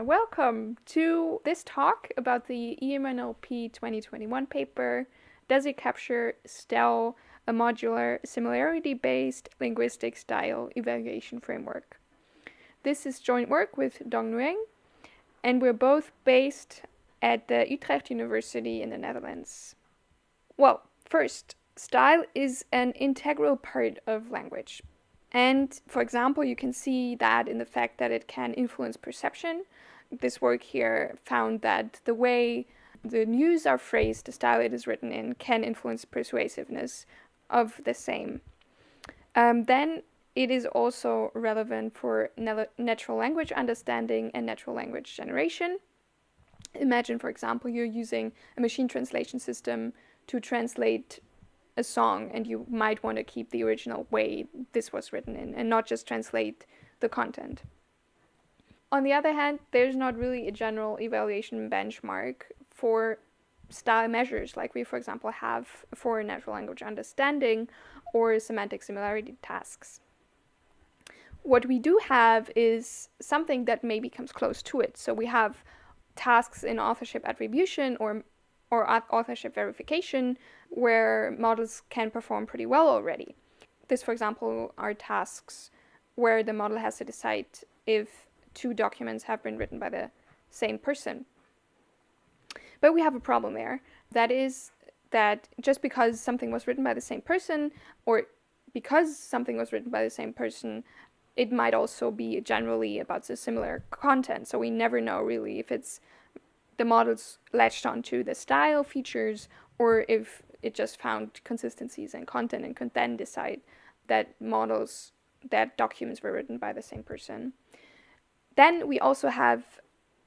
Welcome to this talk about the EMNLP 2021 paper, Does it capture STEL, a modular similarity-based linguistic style evaluation framework? This is joint work with Dong Nguyen, and we're both based at the Utrecht University in the Netherlands. Well, first, style is an integral part of language. And for example, you can see that in the fact that it can influence perception. This work here found that the way the news are phrased, the style it is written in, can influence persuasiveness of the same. Then it is also relevant for natural language understanding and natural language generation. Imagine, for example, you're using a machine translation system to translate a song, and you might want to keep the original way this was written in and not just translate the content. On the other hand, there's not really a general evaluation benchmark for style measures like we, for example, have for natural language understanding or semantic similarity tasks. What we do have is something that maybe comes close to it. So we have tasks in authorship attribution or authorship verification where models can perform pretty well already. This, for example, are tasks where the model has to decide if two documents have been written by the same person. But we have a problem there. That is that just because something was written by the same person, or because something was written by the same person, it might also be generally about the similar content. So we never know really if it's the models latched onto the style features or if it just found consistencies in content and could then decide that documents were written by the same person. Then we also have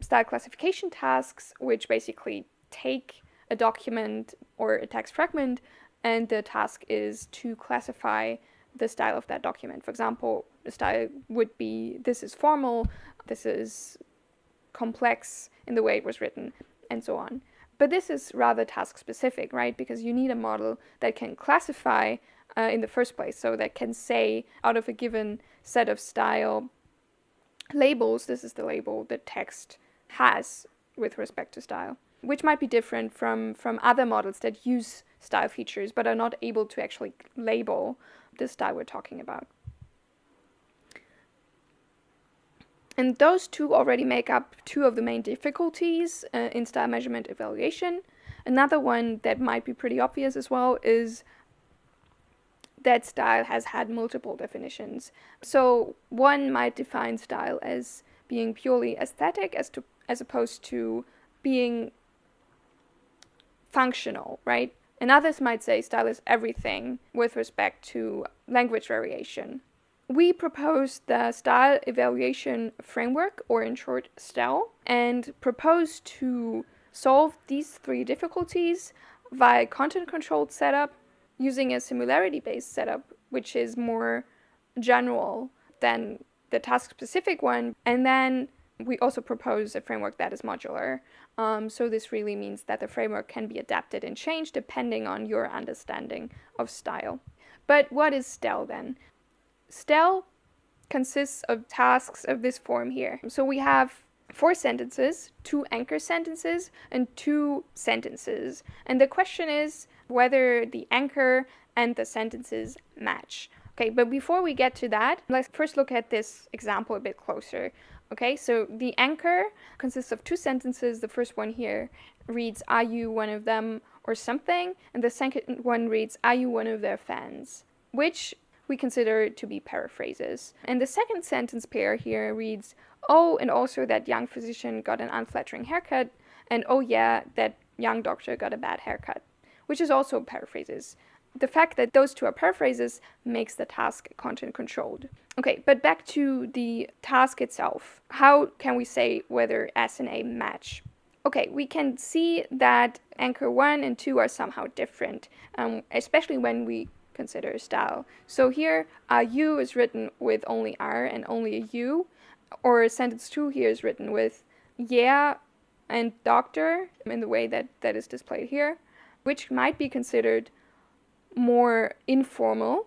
style classification tasks, which basically take a document or a text fragment, and the task is to classify the style of that document. For example, the style would be, this is formal, this is complex in the way it was written, and so on. But this is rather task specific, right? Because you need a model that can classify in the first place, so that can say out of a given set of style labels, this is the label the text has with respect to style, which might be different from other models that use style features but are not able to actually label the style we're talking about. And those two already make up two of the main difficulties in style measurement evaluation. Another one that might be pretty obvious as well is that style has had multiple definitions. So one might define style as being purely aesthetic as opposed to being functional, right? And others might say style is everything with respect to language variation. We proposed the style evaluation framework, or in short, STEL, and proposed to solve these three difficulties via content-controlled setup, using a similarity-based setup, which is more general than the task-specific one. And then we also propose a framework that is modular. So this really means that the framework can be adapted and changed depending on your understanding of style. But what is STEL then? STEL consists of tasks of this form here. So we have 4 sentences, 2 anchor sentences, and 2 sentences. And the question is whether the anchor and the sentences match. Okay, but before we get to that, let's first look at this example a bit closer. Okay, so the anchor consists of 2 sentences. The first one here reads, "Are you one of them or something?" And the second one reads, "Are you one of their fans?" Which we consider to be paraphrases. And the second sentence pair here reads, "Oh, and also that young physician got an unflattering haircut," and "Oh yeah, that young doctor got a bad haircut," which is also paraphrases. The fact that those two are paraphrases makes the task content controlled. Okay, but back to the task itself. How can we say whether S and A match? Okay, we can see that anchor 1 and 2 are somehow different, especially when we consider style. So here, you is written with only R and only a U, or sentence 2 here is written with yeah and doctor in the way that is displayed here, which might be considered more informal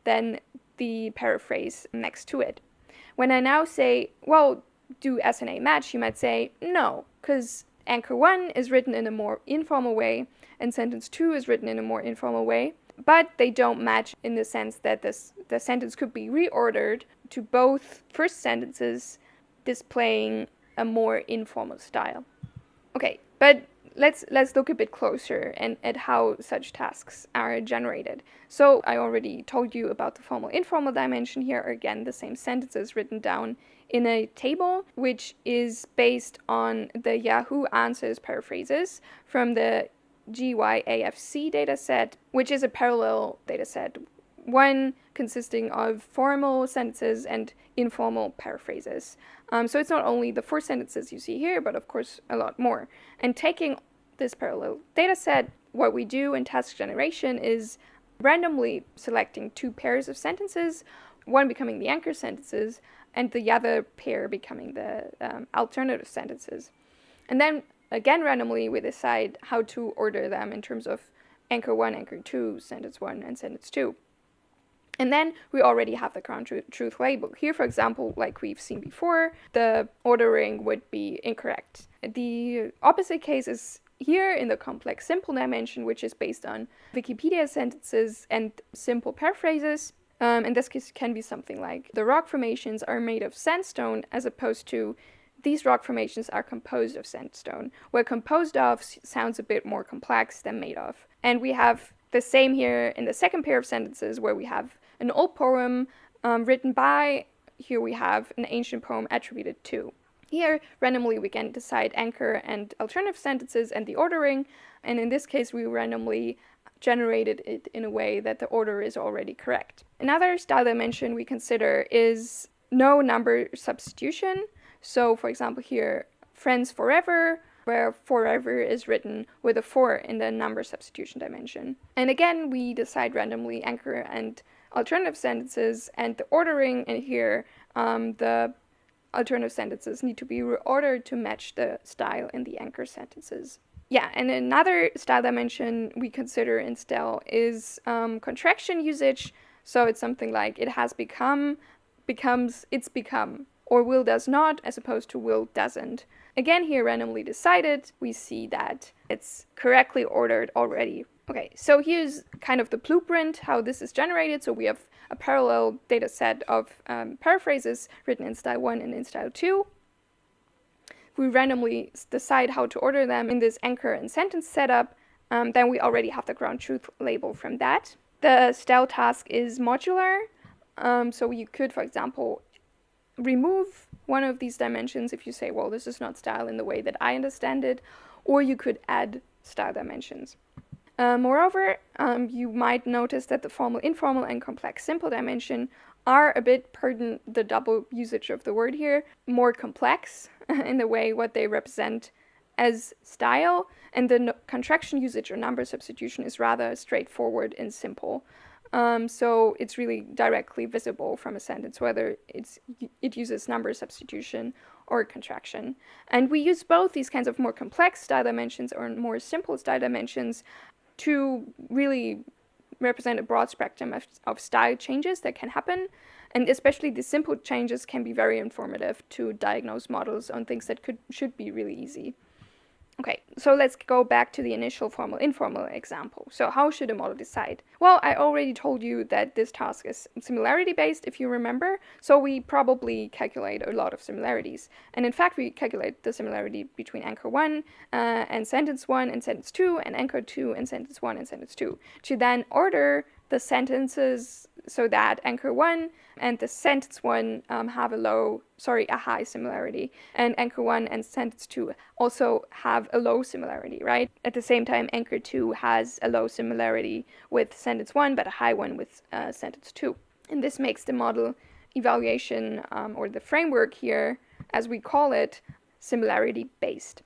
than the paraphrase next to it. When I now say, well, do S&A match, you might say no, because anchor 1 is written in a more informal way and sentence 2 is written in a more informal way, but they don't match in the sense that the sentence could be reordered to both first sentences displaying a more informal style. Okay, but let's look a bit closer and at how such tasks are generated. So I already told you about the formal informal dimension. Here are again the same sentences written down in a table, which is based on the Yahoo Answers paraphrases from the GYAFC dataset, which is a parallel dataset, one consisting of formal sentences and informal paraphrases. So it's not only the 4 sentences you see here, but of course a lot more. And taking this parallel dataset, what we do in task generation is randomly selecting 2 pairs of sentences, one becoming the anchor sentences, and the other pair becoming the alternative sentences. And then again randomly we decide how to order them in terms of anchor 1, anchor 2, sentence 1, and sentence 2. And then we already have the ground truth label. Here, for example, like we've seen before, the ordering would be incorrect. The opposite case is here in the complex simple dimension, which is based on Wikipedia sentences and simple paraphrases. In this case, can be something like the rock formations are made of sandstone, as opposed to these rock formations are composed of sandstone, where composed of sounds a bit more complex than made of. And we have the same here in the second pair of sentences, where we have an old poem written by, here we have an ancient poem attributed to. Here, randomly we can decide anchor and alternative sentences and the ordering, and in this case we randomly generated it in a way that the order is already correct. Another style dimension we consider is no number substitution. So, for example, here, friends forever, where forever is written with a 4 in the number substitution dimension. And again, we decide randomly anchor and alternative sentences and the ordering, and here the alternative sentences need to be reordered to match the style in the anchor sentences. Yeah, and another style dimension we consider in STEL is contraction usage. So it's something like it has become, becomes, it's become, or will does not, as opposed to will doesn't. Again, here randomly decided, we see that it's correctly ordered already. Okay, so here's kind of the blueprint, how this is generated. So we have a parallel data set of paraphrases written in style 1 and in style 2. We randomly decide how to order them in this anchor and sentence setup. Then we already have the ground truth label from that. The STEL task is modular. So you could, for example, remove one of these dimensions if you say, well, this is not style in the way that I understand it, or you could add style dimensions. Moreover, you might notice that the formal, informal, and complex simple dimension are a bit, pardon the double usage of the word here, more complex in the way what they represent as style, and the contraction usage or number substitution is rather straightforward and simple. So it's really directly visible from a sentence whether it uses number substitution or contraction. And we use both these kinds of more complex style dimensions or more simple style dimensions to really represent a broad spectrum of style changes that can happen. And especially the simple changes can be very informative to diagnose models on things that should be really easy. Okay, so let's go back to the initial formal-informal example. So how should a model decide? Well, I already told you that this task is similarity-based, if you remember, so we probably calculate a lot of similarities. And in fact, we calculate the similarity between anchor 1 and sentence 1 and sentence 2, and anchor 2 and sentence 1 and sentence 2, to then order the sentences so that anchor 1 and the sentence 1 have a high similarity, and anchor 1 and sentence 2 also have a low similarity, right? At the same time, anchor 2 has a low similarity with sentence 1, but a high one with sentence 2. And this makes the model evaluation, or the framework here, as we call it, similarity-based.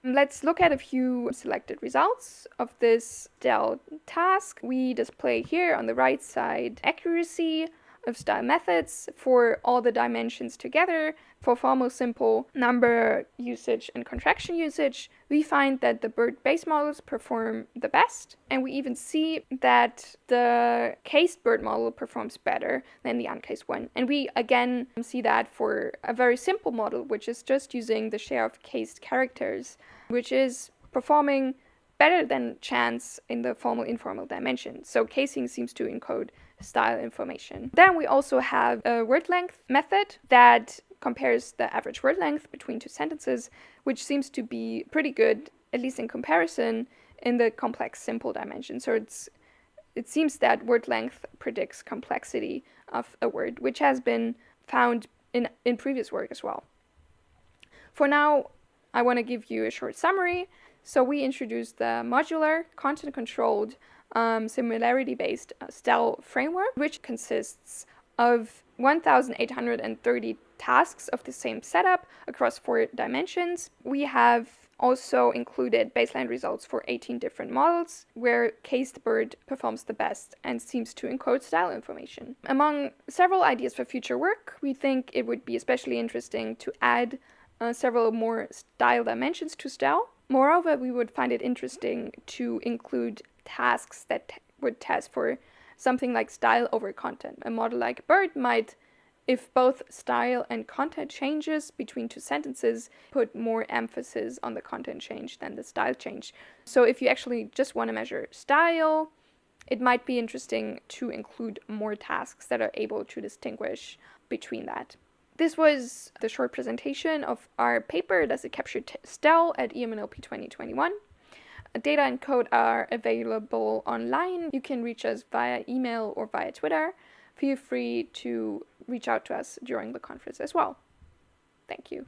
Let's look at a few selected results of this STEL task. We display here on the right side accuracy, of style methods for all the dimensions together, for formal simple number usage and contraction usage, we find that the BERT base models perform the best. And we even see that the cased BERT model performs better than the uncased one. And we again see that for a very simple model, which is just using the share of cased characters, which is performing better than chance in the formal informal dimension. So casing seems to encode style information. Then we also have a word length method that compares the average word length between two sentences, which seems to be pretty good, at least in comparison, in the complex simple dimension. So it seems that word length predicts complexity of a word, which has been found in previous work as well. For now, I want to give you a short summary. So we introduced the modular, content-controlled, similarity-based STEL framework, which consists of 1,830 tasks of the same setup across 4 dimensions. We have also included baseline results for 18 different models, where cased BERT performs the best and seems to encode style information. Among several ideas for future work, we think it would be especially interesting to add several more style dimensions to STEL. Moreover, we would find it interesting to include tasks that would test for something like style over content. A model like BERT might, if both style and content changes between two sentences, put more emphasis on the content change than the style change. So if you actually just want to measure style, it might be interesting to include more tasks that are able to distinguish between that. This was the short presentation of our paper, Does it capture STEL at EMNLP 2021. Data and code are available online. You can reach us via email or via Twitter. Feel free to reach out to us during the conference as well. Thank you.